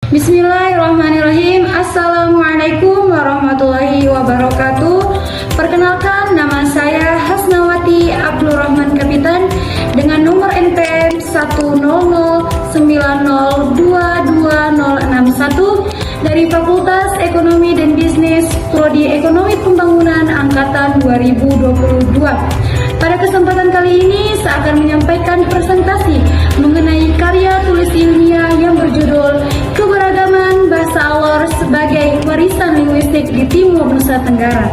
Bismillahirrahmanirrahim. Assalamualaikum warahmatullahi wabarakatuh. Perkenalkan, nama saya Hasnawati Abdurrahman Kapitan dengan nomor NPM 10090222061 dari Fakultas Ekonomi dan Bisnis Prodi Ekonomi Pembangunan Angkatan 2022. Pada kesempatan kali ini, saya akan menyampaikan presentasi mengenai karya tulis ilmiah yang berjudul Keberagaman Bahasa Alor sebagai Warisan Linguistik di Timur Nusa Tenggara.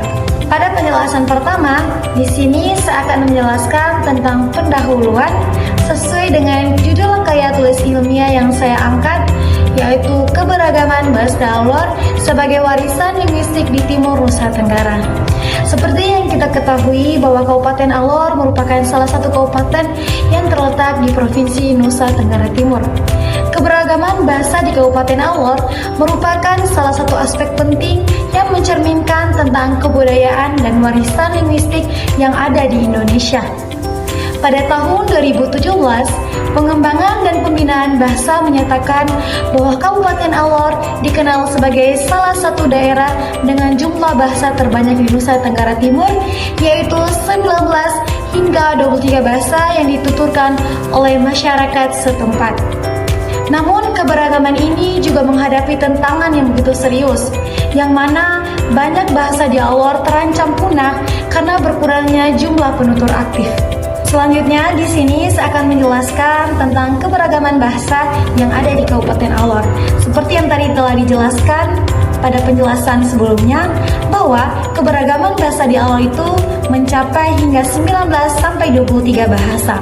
Pada penjelasan pertama, di sini saya akan menjelaskan tentang pendahuluan sesuai dengan judul karya tulis ilmiah yang saya angkat, yaitu Keberagaman Bahasa Alor sebagai Warisan Linguistik di Timur Nusa Tenggara. Seperti yang kita ketahui bahwa Kabupaten Alor merupakan salah satu kabupaten yang terletak di Provinsi Nusa Tenggara Timur. Keberagaman bahasa di Kabupaten Alor merupakan salah satu aspek penting yang mencerminkan tentang kebudayaan dan warisan linguistik yang ada di Indonesia. Pada tahun 2017, pengembangan dan pembinaan bahasa menyatakan bahwa Kabupaten Alor dikenal sebagai salah satu daerah dengan jumlah bahasa terbanyak di Nusa Tenggara Timur, yaitu 19 hingga 23 bahasa yang dituturkan oleh masyarakat setempat. Namun keberagaman ini juga menghadapi tantangan yang begitu serius, yang mana banyak bahasa di Alor terancam punah karena berkurangnya jumlah penutur aktif. Selanjutnya di sini saya akan menjelaskan tentang keberagaman bahasa yang ada di Kabupaten Alor. Seperti yang tadi telah dijelaskan pada penjelasan sebelumnya, bahwa keberagaman bahasa di Alor itu mencapai hingga 19 sampai 23 bahasa.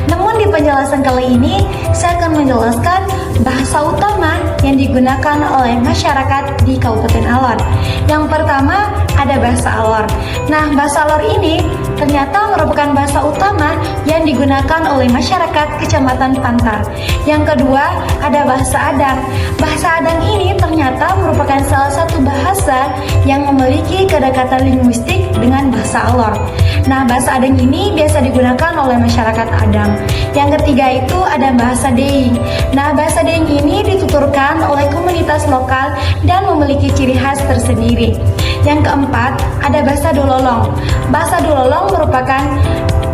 Namun di penjelasan kali ini saya akan menjelaskan bahasa utama yang digunakan oleh masyarakat di Kabupaten Alor. Yang pertama ada bahasa Alor. Nah, bahasa Alor ini ternyata merupakan bahasa utama yang digunakan oleh masyarakat Kecamatan Pantar. Yang kedua ada bahasa Adang. Bahasa Adang ini ternyata merupakan salah satu bahasa yang memiliki kedekatan linguistik dengan bahasa Alor. Nah, bahasa Adang ini biasa digunakan oleh masyarakat Adang. Yang ketiga itu ada bahasa Deing. Nah, bahasa Deing ini dituturkan oleh komunitas lokal dan memiliki ciri khas tersendiri. Yang keempat ada bahasa Dulolong. Bahasa Dulolong merupakan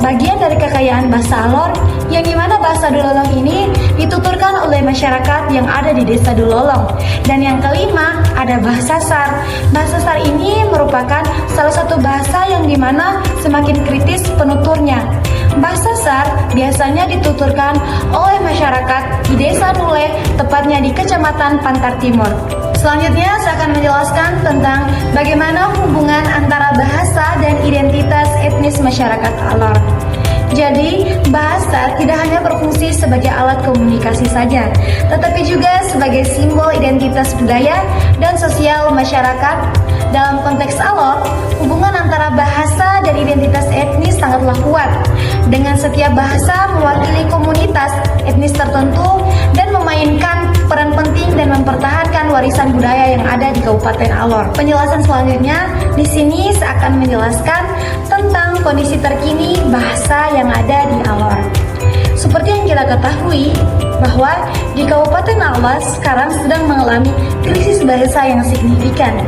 bagian dari kekayaan bahasa Alor, yang dimana bahasa Dulolong ini dituturkan oleh masyarakat yang ada di desa Dulolong. Dan yang kelima ada bahasa Sar. Bahasa Sar ini merupakan salah satu bahasa yang dimana semakin kritis penuturnya. Bahasa Sar biasanya dituturkan oleh masyarakat di desa Nule, tepatnya di Kecamatan Pantar Timur. Selanjutnya saya akan menjelaskan tentang bagaimana hubungan antara bahasa dan identitas etnis masyarakat Alor. Jadi, bahasa tidak hanya berfungsi sebagai alat komunikasi saja, tetapi juga sebagai simbol identitas budaya dan sosial masyarakat. Dalam konteks Alor, hubungan antara bahasa dan identitas etnis sangatlah kuat, dengan setiap bahasa mewakili komunitas etnis tertentu dan memainkan peran penting dan mempertahankan warisan budaya yang ada di Kabupaten Alor. Penjelasan selanjutnya, di sini saya akan menjelaskan tentang kondisi terkini bahasa yang ada di Alor. Seperti yang kita ketahui, bahwa di Kabupaten Alor sekarang sedang mengalami krisis bahasa yang signifikan.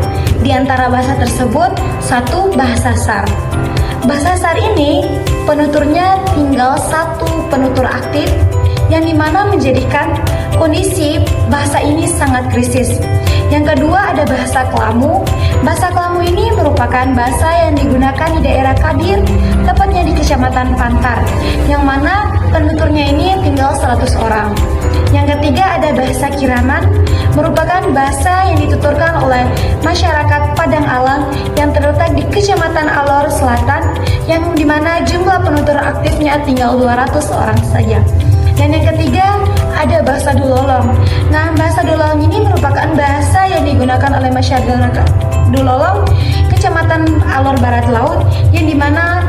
Di antara bahasa tersebut, satu bahasa Sar. Bahasa Sar ini penuturnya tinggal satu penutur aktif, yang dimana menjadikan kondisi bahasa ini sangat krisis. Yang kedua ada bahasa Kelamu. Bahasa Kelamu ini merupakan bahasa yang digunakan di daerah Kadir, tepatnya di Kecamatan Pantar, yang mana penuturnya ini tinggal 100 orang. Yang ketiga ada bahasa Kiraman, merupakan bahasa yang dituturkan oleh masyarakat Padang Alang yang terletak di Kecamatan Alor Selatan, yang dimana jumlah penutur aktifnya tinggal 200 orang saja. Dan yang ketiga ada bahasa Dulolong. Nah, bahasa Dulolong ini merupakan bahasa yang digunakan oleh masyarakat Dulolong, Kecamatan Alor Barat Laut, yang dimana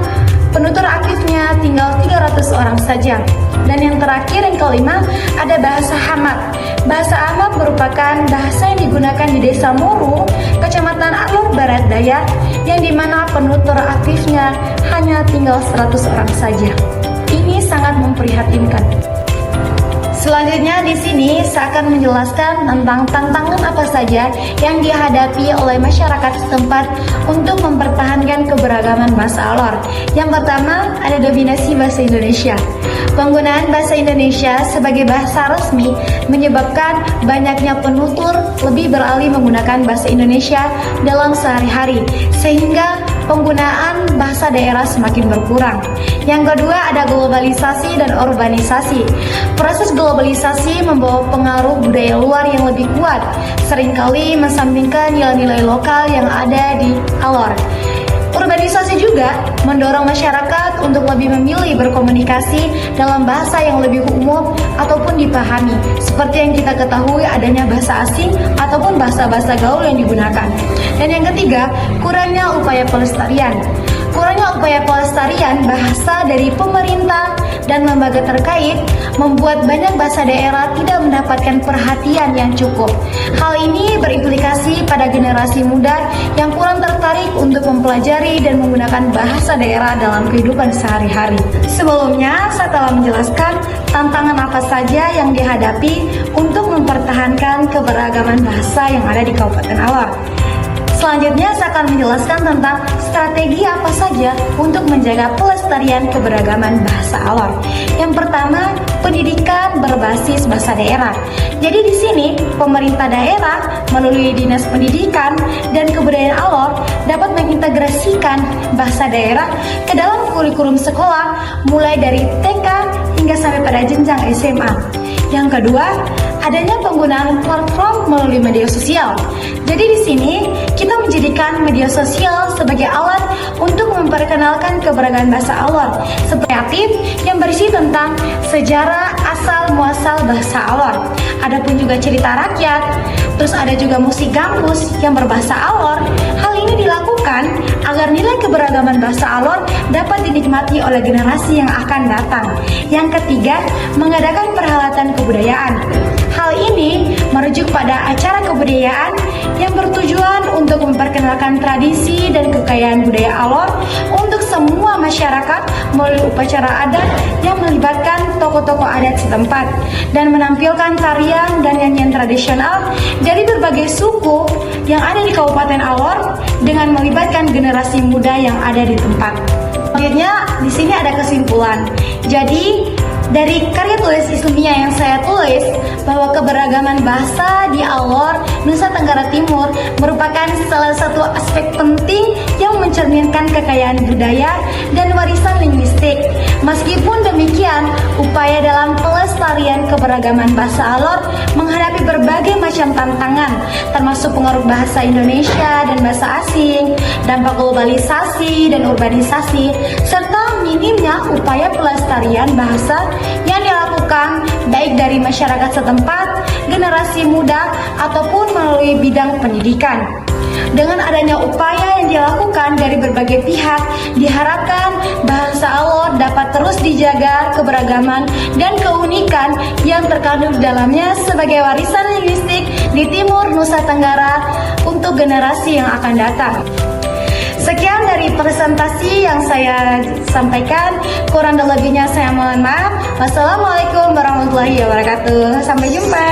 penutur aktifnya tinggal 300 orang saja. Dan yang terakhir, yang kelima, ada bahasa Hamat. Bahasa Hamat merupakan bahasa yang digunakan di Desa Muru, Kecamatan Alor Barat Daya, yang dimana penutur aktifnya hanya tinggal 100 orang saja. Ini sangat memprihatinkan. Selanjutnya di sini saya akan menjelaskan tentang tantangan apa saja yang dihadapi oleh masyarakat setempat untuk mempertahankan keberagaman bahasa Alor. Yang pertama ada dominasi bahasa Indonesia. Penggunaan bahasa Indonesia sebagai bahasa resmi menyebabkan banyaknya penutur lebih beralih menggunakan bahasa Indonesia dalam sehari-hari, sehingga penggunaan bahasa daerah semakin berkurang. Yang kedua ada globalisasi dan urbanisasi. Proses globalisasi membawa pengaruh budaya luar yang lebih kuat, seringkali mensampingkan nilai-nilai lokal yang ada di Alor. Urbanisasi juga mendorong masyarakat untuk lebih memilih berkomunikasi dalam bahasa yang lebih umum ataupun dipahami, seperti yang kita ketahui adanya bahasa asing ataupun bahasa-bahasa gaul yang digunakan. Dan yang ketiga, kurangnya upaya pelestarian. Kurangnya upaya pelestarian bahasa dari pemerintah dan lembaga terkait membuat banyak bahasa daerah tidak mendapatkan perhatian yang cukup. Hal ini berimplikasi pada generasi muda yang kurang tertarik untuk mempelajari dan menggunakan bahasa daerah dalam kehidupan sehari-hari. Sebelumnya, saya telah menjelaskan tantangan apa saja yang dihadapi untuk mempertahankan keberagaman bahasa yang ada di Kabupaten Alor. Selanjutnya saya akan menjelaskan tentang strategi apa saja untuk menjaga pelestarian keberagaman bahasa Alor. Yang pertama, pendidikan berbasis bahasa daerah. Jadi di sini pemerintah daerah melalui Dinas Pendidikan dan Kebudayaan Alor dapat mengintegrasikan bahasa daerah ke dalam kurikulum sekolah mulai dari TK hingga sampai pada jenjang SMA. Yang kedua, adanya penggunaan platform melalui media sosial. Jadi di sini kita menjadikan media sosial sebagai alat untuk memperkenalkan keberagaman bahasa Alor, seperti aktif yang berisi tentang sejarah asal muasal bahasa Alor. Adapun juga cerita rakyat, terus ada juga musik kampus yang berbahasa Alor. Hal ini dilakukan agar nilai keberagaman bahasa Alor dapat dinikmati oleh generasi yang akan datang. Yang ketiga, mengadakan perhelatan kebudayaan. Hal ini merujuk pada acara kebudayaan yang bertujuan untuk memperkenalkan tradisi dan kekayaan budaya Alor untuk semua masyarakat melalui upacara adat yang melibatkan tokoh-tokoh adat setempat dan menampilkan tarian dan nyanyian tradisional dari berbagai suku yang ada di Kabupaten Alor dengan melibatkan generasi muda yang ada di tempat. Selanjutnya, di sini ada kesimpulan. Jadi, dari karya tulis Islamiyah yang saya tulis, bahwa keberagaman bahasa di Alor, Nusa Tenggara Timur merupakan salah satu aspek penting yang mencerminkan kekayaan budaya dan warisan linguistik. Meskipun demikian, upaya dalam pelestarian keberagaman bahasa Alor menghadapi berbagai macam tantangan, termasuk pengaruh bahasa Indonesia dan bahasa asing, dampak globalisasi dan urbanisasi, serta minimnya upaya pelestarian bahasa yang dilakukan baik dari masyarakat setempat, generasi muda, ataupun melalui bidang pendidikan. Dengan adanya upaya yang dilakukan dari berbagai pihak, diharapkan bahasa Alor dapat terus dijaga keberagaman dan keunikan yang terkandung di dalamnya sebagai warisan linguistik di Timur Nusa Tenggara untuk generasi yang akan datang. Sekian dari presentasi yang saya sampaikan. Kurang dan lebihnya saya mohon maaf. Wassalamualaikum warahmatullahi wabarakatuh. Sampai jumpa.